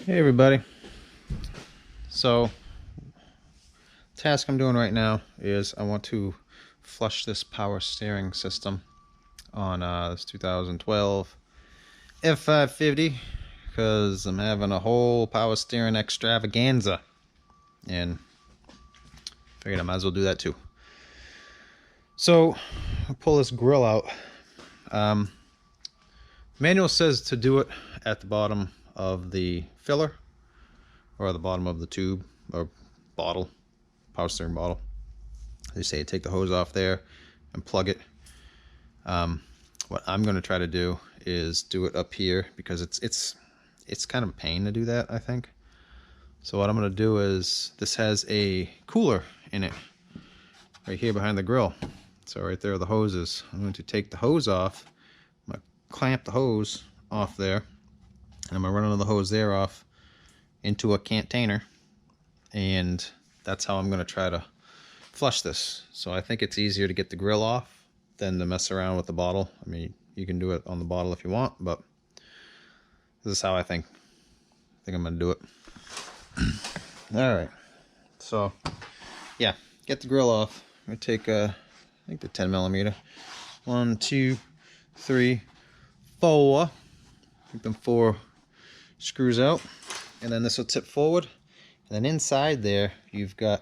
Hey everybody. So, task I'm doing right now is I want to flush this power steering system on this 2012 F550 because I'm having a whole power steering extravaganza and figured I might as well do that too. So, I'll pull this grill out. Manual says to do it at the bottom of the filler or the bottom of the tube or bottle, power steering bottle. They say take the hose off there and plug it. What I'm going to try to do is do it up here because it's kind of a pain to do that, I think. So what I'm going to do is, this has a cooler in it right here behind the grill. So right there are the hoses. I'm going to take the hose off. I'm going to clamp the hose off there. And I'm going to run another hose there off into a container. And that's how I'm going to try to flush this. So I think it's easier to get the grill off than to mess around with the bottle. I mean, you can do it on the bottle if you want, but this is how I think I'm gonna do it. All right, so yeah, get the grill off. I'm gonna take I think the 10mm. 1, 2, 3, 4. Take them 4 screws out, and then this will tip forward, and then inside there you've got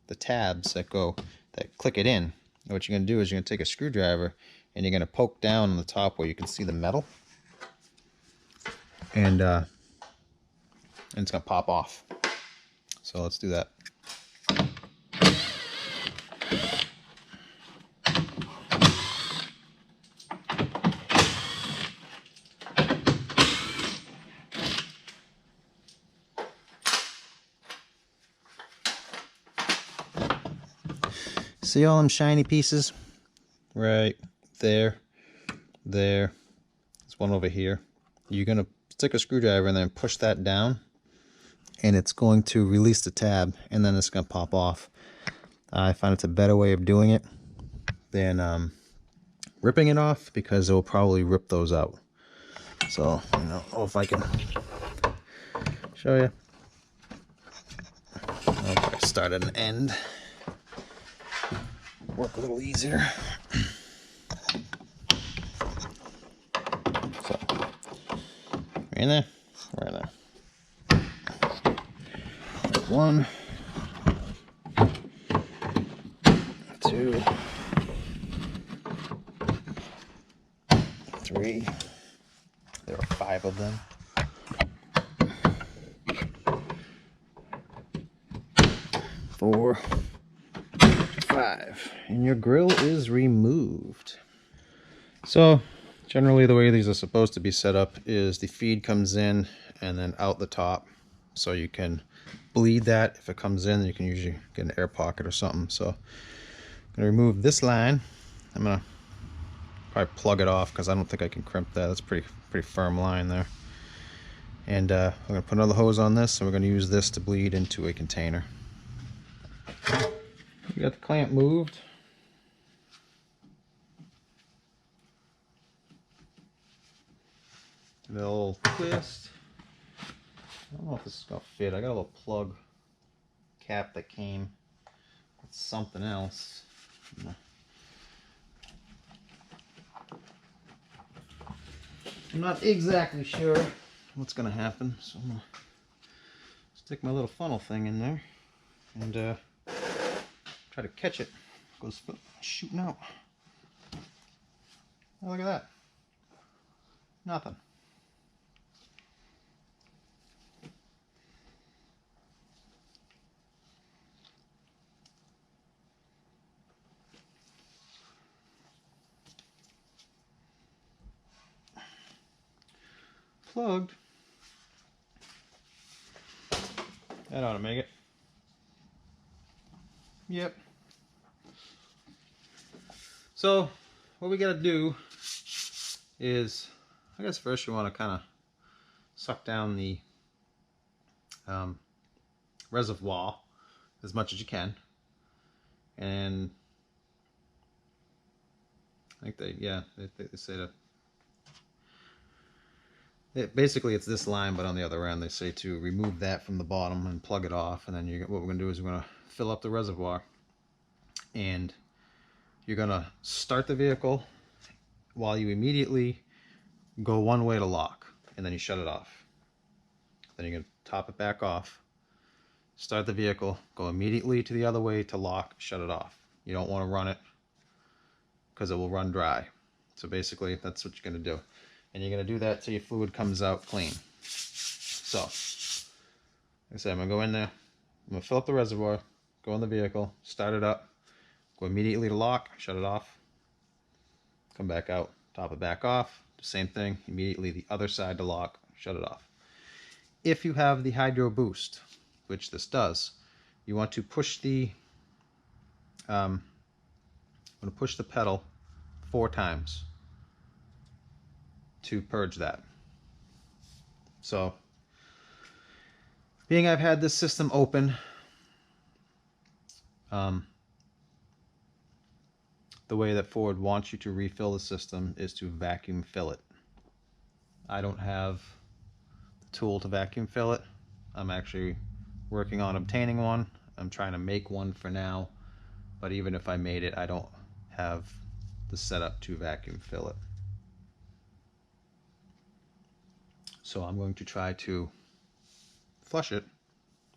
the tabs that click it in. And what you're going to do is you're going to take a screwdriver and you're going to poke down on the top where you can see the metal, and it's going to pop off. So let's do that. See all them shiny pieces? Right there. There's one over here. You're going to stick a screwdriver and then push that down, and it's going to release the tab, and then it's going to pop off. I find it's a better way of doing it than ripping it off, because it will probably rip those out. So, I don't know if I can show you. I'll probably start at an end. Work a little easier. So, right in there, right in there. 1, 2, 3. There are 5 of them. 4, 5, and your grill is removed. So generally the way these are supposed to be set up is the feed comes in and then out the top, so you can bleed that. If it comes in, you can usually get an air pocket or something. So I'm going to remove this line. I'm going to probably plug it off because I don't think I can crimp that. That's pretty firm line there. And I'm going to put another hose on this, and we're going to use this to bleed into a container. We got the clamp moved. A little twist. I don't know if this is going to fit. I got a little plug cap that came with something else. I'm not exactly sure what's going to happen, so I'm going to stick my little funnel thing in there and try to catch it. It goes shooting out. Oh, look at that. Nothing. Plugged. That ought to make it. Yep. So what we got to do is, I guess first you want to kind of suck down the reservoir as much as you can, and I think they say to Basically it's this line, but on the other end they say to remove that from the bottom and plug it off, and then what we're going to do is we're going to fill up the reservoir, and you're going to start the vehicle while you immediately go one way to lock, and then you shut it off. Then you're going to top it back off, start the vehicle, go immediately to the other way to lock, shut it off. You don't want to run it because it will run dry. So basically that's what you're going to do. And you're going to do that till your fluid comes out clean. So, like I said, I'm going to go in there, I'm going to fill up the reservoir, go in the vehicle, start it up, go immediately to lock, shut it off, come back out, top it back off, the same thing, immediately the other side to lock, shut it off. If you have the hydro boost, which this does, you want to push the pedal 4 times to purge that. So, being I've had this system open, the way that Ford wants you to refill the system is to vacuum fill it. I don't have the tool to vacuum fill it. I'm actually working on obtaining one. I'm trying to make one for now, but even if I made it, I don't have the setup to vacuum fill it. So I'm going to try to flush it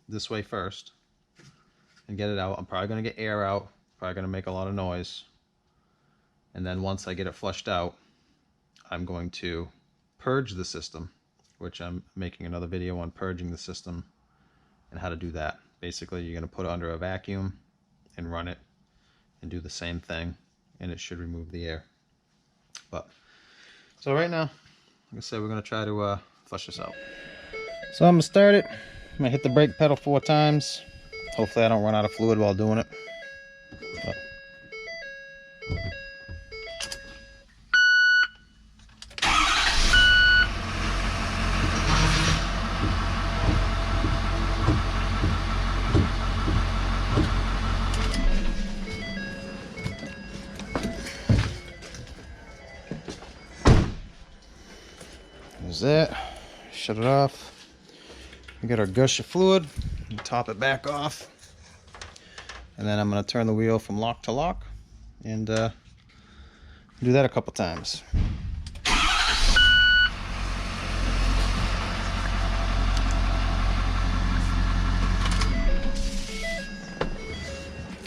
this way first and get it out. I'm probably going to get air out, probably going to make a lot of noise. And then once I get it flushed out, I'm going to purge the system, which I'm making another video on purging the system and how to do that. Basically, you're going to put it under a vacuum and run it and do the same thing, and it should remove the air. But so right now, like I said, we're going to try to flush this out. So I'm going to start it. I'm going to hit the brake pedal 4 times. Hopefully I don't run out of fluid while doing it. But there's that. Shut it off. We get our gush of fluid, and top it back off, and then I'm going to turn the wheel from lock to lock and do that a couple times.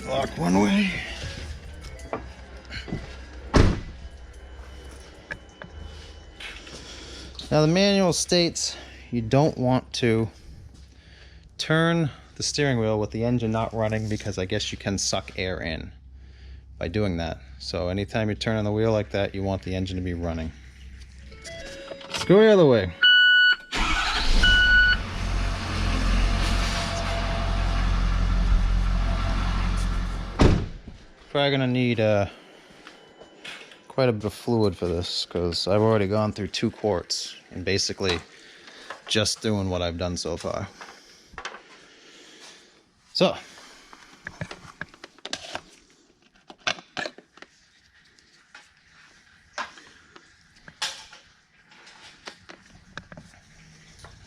Lock one way. Now the manual states you don't want to turn the steering wheel with the engine not running, because I guess you can suck air in by doing that. So anytime you turn on the wheel like that, you want the engine to be running. Let's go the other way. Probably gonna need quite a bit of fluid for this, because I've already gone through 2 quarts and basically just doing what I've done so far. So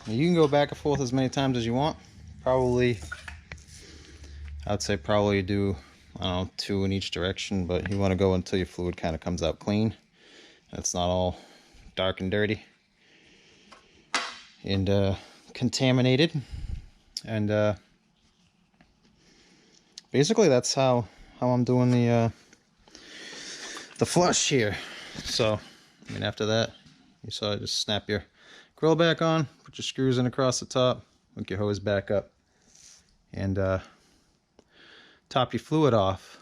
you can go back and forth as many times as you want. Probably, I'd say probably do, I don't know, 2 in each direction, but you want to go until your fluid kind of comes out clean. It's not all dark and dirty and contaminated. And basically that's how I'm doing the flush here. So I mean, after that, you saw it, just snap your grill back on, put your screws in across the top, hook your hose back up, and top your fluid off.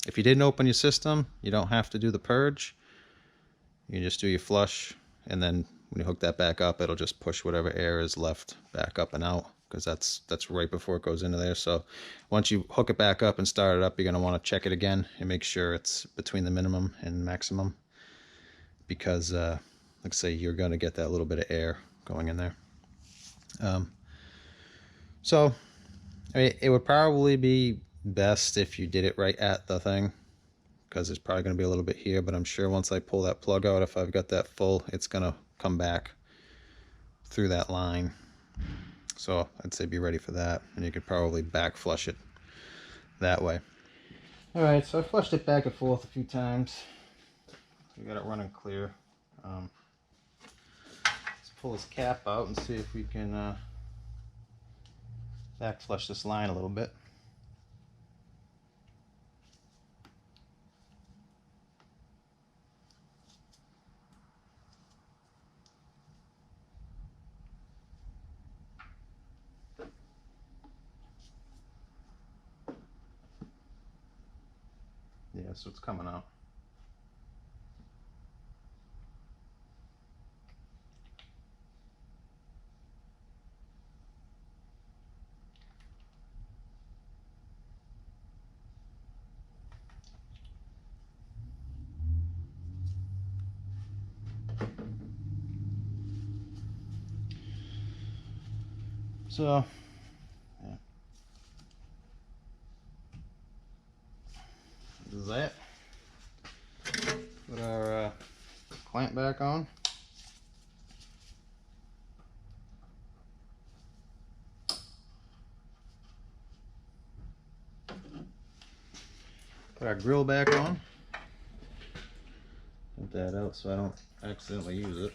If you didn't open your system, you don't have to do the purge. You just do your flush, and then when you hook that back up, it'll just push whatever air is left back up and out, because that's right before it goes into there. So once you hook it back up and start it up, you're going to want to check it again and make sure it's between the minimum and maximum, because like I say, you're going to get that little bit of air going in there. So I mean, it would probably be best if you did it right at the thing, because it's probably going to be a little bit here, but I'm sure once I pull that plug out, if I've got that full, it's going to come back through that line. So I'd say be ready for that, and you could probably back flush it that way. Alright, so I flushed it back and forth a few times. We got it running clear. Let's pull this cap out and see if we can back flush this line a little bit. Yeah, so it's coming out. So, yeah. This is that. Put our clamp back on. Put our grill back on. Put that out so I don't accidentally use it.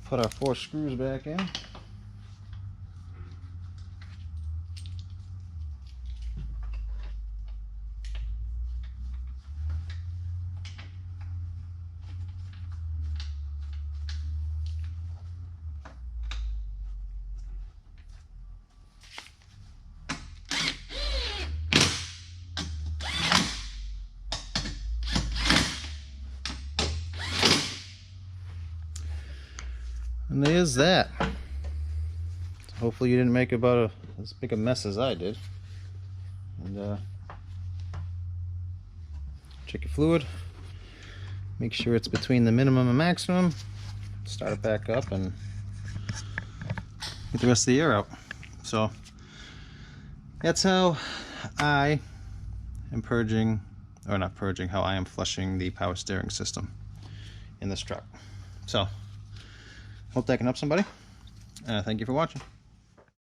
Put our 4 screws back in. And there's that. Hopefully you didn't make about as big a mess as I did. And check your fluid. Make sure it's between the minimum and maximum. Start it back up and get the rest of the air out. So that's how I am purging, or not purging, how I am flushing the power steering system in this truck. So hope that can help somebody. Thank you for watching.